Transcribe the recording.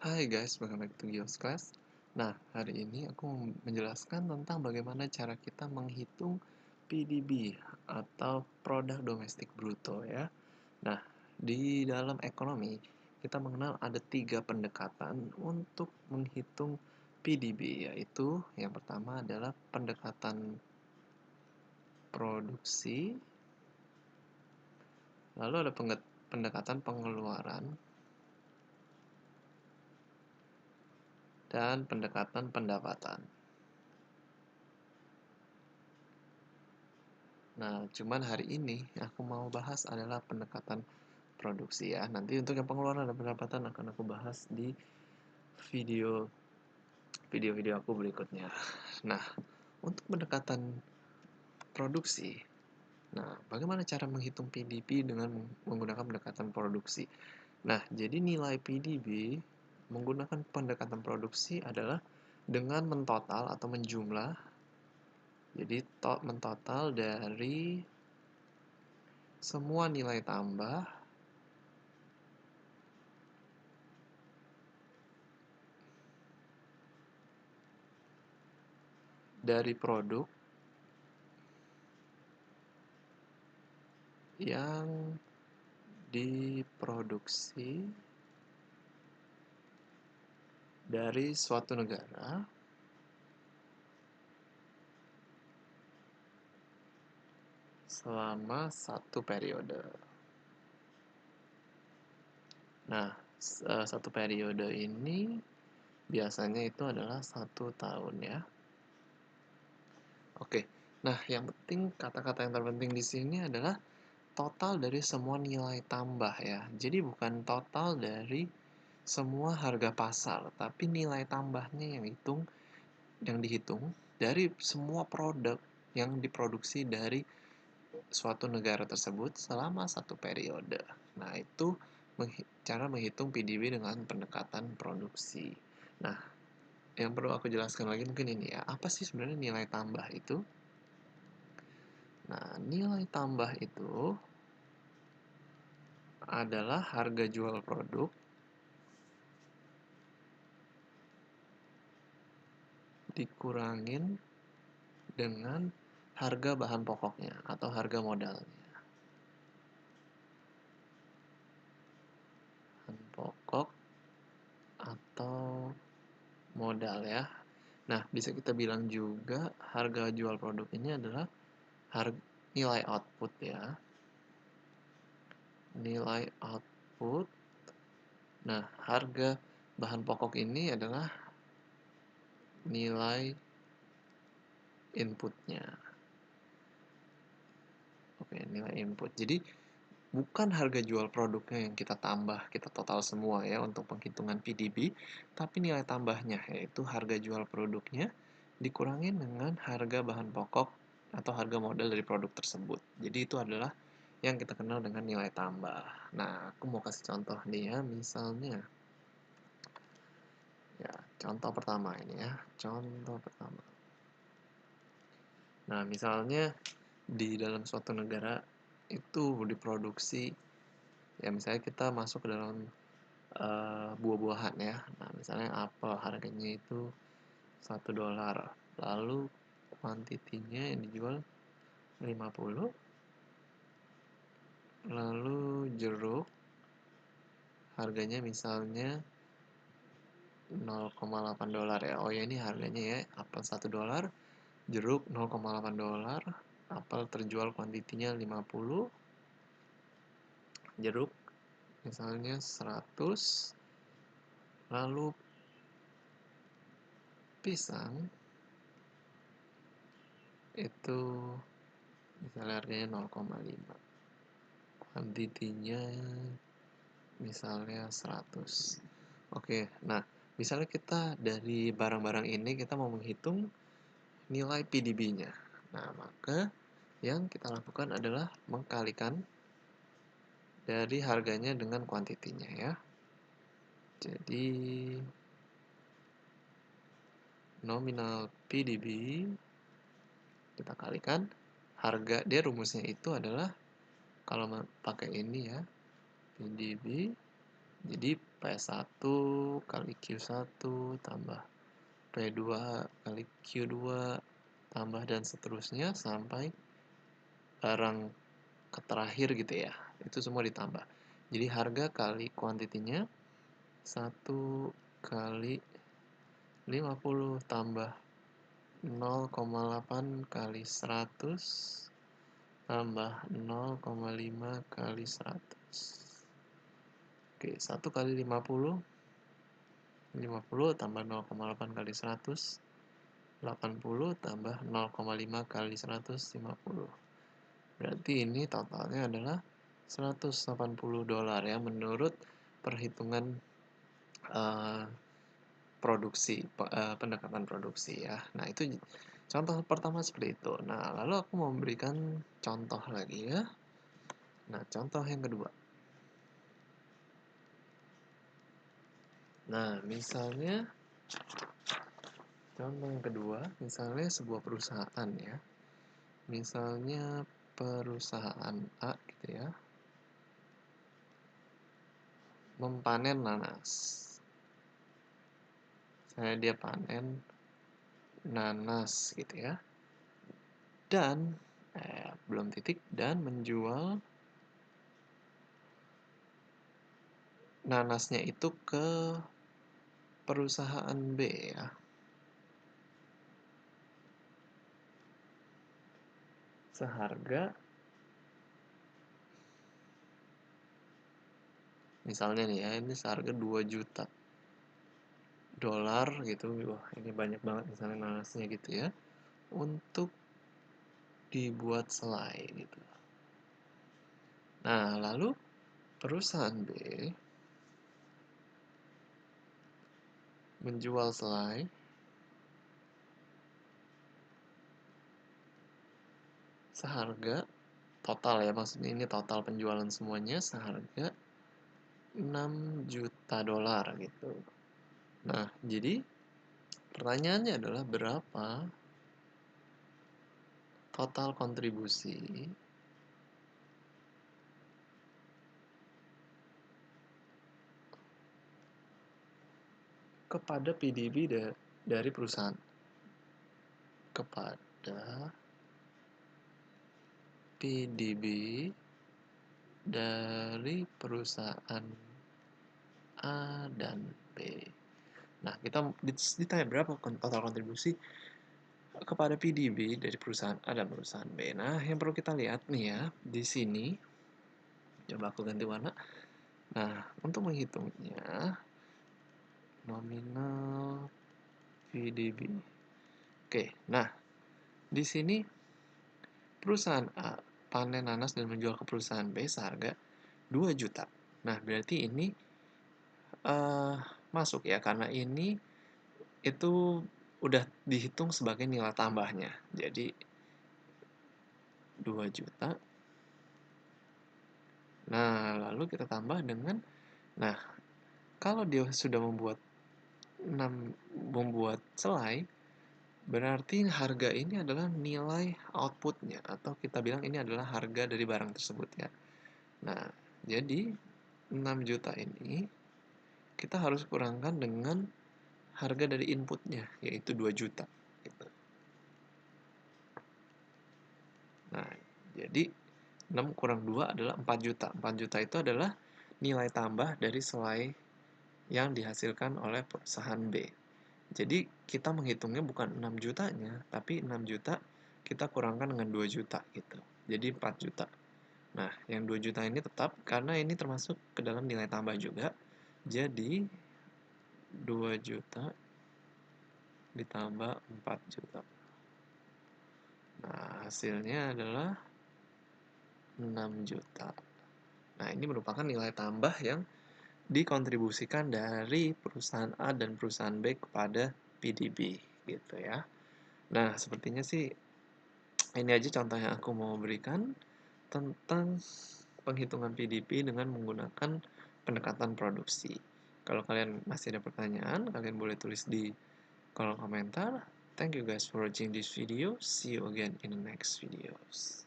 Hai guys, welcome back to Gios Class. Nah, hari ini aku mau menjelaskan tentang bagaimana cara kita menghitung PDB atau Produk Domestik Bruto ya. Nah, di dalam ekonomi kita mengenal ada 3 pendekatan untuk menghitung PDB, yaitu yang pertama adalah pendekatan produksi, lalu ada pendekatan pengeluaran, dan pendekatan pendapatan. Nah, cuman hari ini aku mau bahas adalah pendekatan produksi ya. Nanti untuk yang pengeluaran dan pendapatan akan aku bahas di video video aku berikutnya. Nah, untuk pendekatan produksi, nah bagaimana cara menghitung PDB dengan menggunakan pendekatan produksi? Nah, jadi nilai PDB menggunakan pendekatan produksi adalah dengan mentotal atau menjumlah. Jadi mentotal dari semua nilai tambah dari produk yang diproduksi dari suatu negara selama satu periode. Nah, satu periode ini biasanya itu adalah 1 tahun ya. Oke, nah yang penting kata-kata yang terpenting di sini adalah total dari semua nilai tambah ya. Jadi bukan total dari semua harga pasar, tapi nilai tambahnya yang dihitung dari semua produk yang diproduksi dari suatu negara tersebut selama satu periode. Nah, itu cara menghitung PDB dengan pendekatan produksi. Nah, yang perlu aku jelaskan lagi mungkin ini ya. Apa sih sebenarnya nilai tambah itu? Nah, nilai tambah itu adalah harga jual produk dikurangin dengan harga bahan pokoknya atau harga modalnya. Bahan pokok atau modal ya. Nah, bisa kita bilang juga harga jual produk ini adalah nilai output ya. Nilai output. Nah, harga bahan pokok ini adalah nilai inputnya. Oke, nilai input. Jadi, bukan harga jual produknya yang kita tambah, kita total semua ya untuk penghitungan PDB, tapi nilai tambahnya, yaitu harga jual produknya dikurangi dengan harga bahan pokok atau harga modal dari produk tersebut. Jadi itu adalah yang kita kenal dengan nilai tambah. Nah, aku mau kasih contoh nih ya, misalnya. Ya, contoh pertama ini ya, contoh pertama. Nah, misalnya di dalam suatu negara itu diproduksi, ya misalnya kita masuk ke dalam buah-buahan ya. Nah, misalnya apel harganya itu $1, lalu kuantitinya yang dijual 50, lalu jeruk harganya misalnya $0,8 ya. Oh ya, ini harganya ya, apel $1, jeruk $0,8, apel terjual kuantitinya 50, jeruk misalnya 100, lalu pisang itu misalnya harganya 0,5, kuantitinya misalnya 100. Oke, nah misalnya kita dari barang-barang ini kita mau menghitung nilai PDB-nya. Nah, maka yang kita lakukan adalah mengkalikan dari harganya dengan kuantitinya ya. Jadi nominal PDB kita kalikan harga, dia rumusnya itu adalah kalau pakai ini ya, PDB Jadi P1 kali Q1 tambah P2 kali Q2 tambah dan seterusnya sampai barang terakhir gitu ya. Itu semua ditambah. Jadi harga kali kuantitinya 1 kali 50 tambah 0,8 kali 100 tambah 0,5 kali 100. Oke, 1 kali 50 tambah 0,8 kali 100 80 tambah 0,5 kali 150. Berarti ini totalnya adalah $180 ya menurut perhitungan pendekatan produksi ya. Nah, itu contoh pertama seperti itu. Nah, lalu aku mau memberikan contoh lagi ya. Nah, contoh yang kedua. Nah, misalnya contoh yang kedua, misalnya sebuah perusahaan ya. Misalnya perusahaan A gitu ya. Mempanen nanas. Saya dia panen nanas gitu ya. Dan belum titik dan menjual nanasnya itu ke perusahaan B ya. Seharga misalnya nih ya, ini seharga 2 juta dolar gitu. Wah, ini banyak banget misalnya nanasnya gitu ya. Untuk dibuat selai gitu. Nah, lalu perusahaan B menjual selai seharga total ya, maksudnya ini total penjualan semuanya seharga 6 juta dolar gitu. Nah, jadi pertanyaannya adalah berapa total kontribusi kepada PDB dari perusahaan kepada PDB dari perusahaan A dan B. Nah, kita ditanya berapa total kontribusi kepada PDB dari perusahaan A dan perusahaan B. Nah, yang perlu kita lihat nih ya, di sini coba aku ganti warna. Nah, untuk menghitungnya nominal PDB. Oke, nah di sini perusahaan A panen nanas dan menjual ke perusahaan B seharga 2 juta. Nah, berarti ini masuk ya karena ini itu udah dihitung sebagai nilai tambahnya. Jadi 2 juta. Nah, lalu kita tambah dengan nah, kalau dia sudah membuat selai, berarti harga ini adalah nilai outputnya atau kita bilang ini adalah harga dari barang tersebut ya. Nah, jadi 6 juta ini kita harus kurangkan dengan harga dari inputnya yaitu 2 juta gitu. Nah, jadi 6 kurang 2 adalah 4 juta. 4 juta itu adalah nilai tambah dari selai yang dihasilkan oleh perusahaan B. Jadi kita menghitungnya bukan 6 jutanya, tapi 6 juta kita kurangkan dengan 2 juta gitu. Jadi 4 juta. Nah, yang 2 juta ini tetap karena ini termasuk ke dalam nilai tambah juga. Jadi 2 juta ditambah 4 juta. Nah, hasilnya adalah 6 juta. Nah, ini merupakan nilai tambah yang dikontribusikan dari perusahaan A dan perusahaan B kepada PDB gitu ya. Nah, sepertinya sih ini aja contoh yang aku mau berikan tentang penghitungan PDB dengan menggunakan pendekatan produksi. Kalau kalian masih ada pertanyaan, kalian boleh tulis di kolom komentar. Thank you guys for watching this video. See you again in the next videos.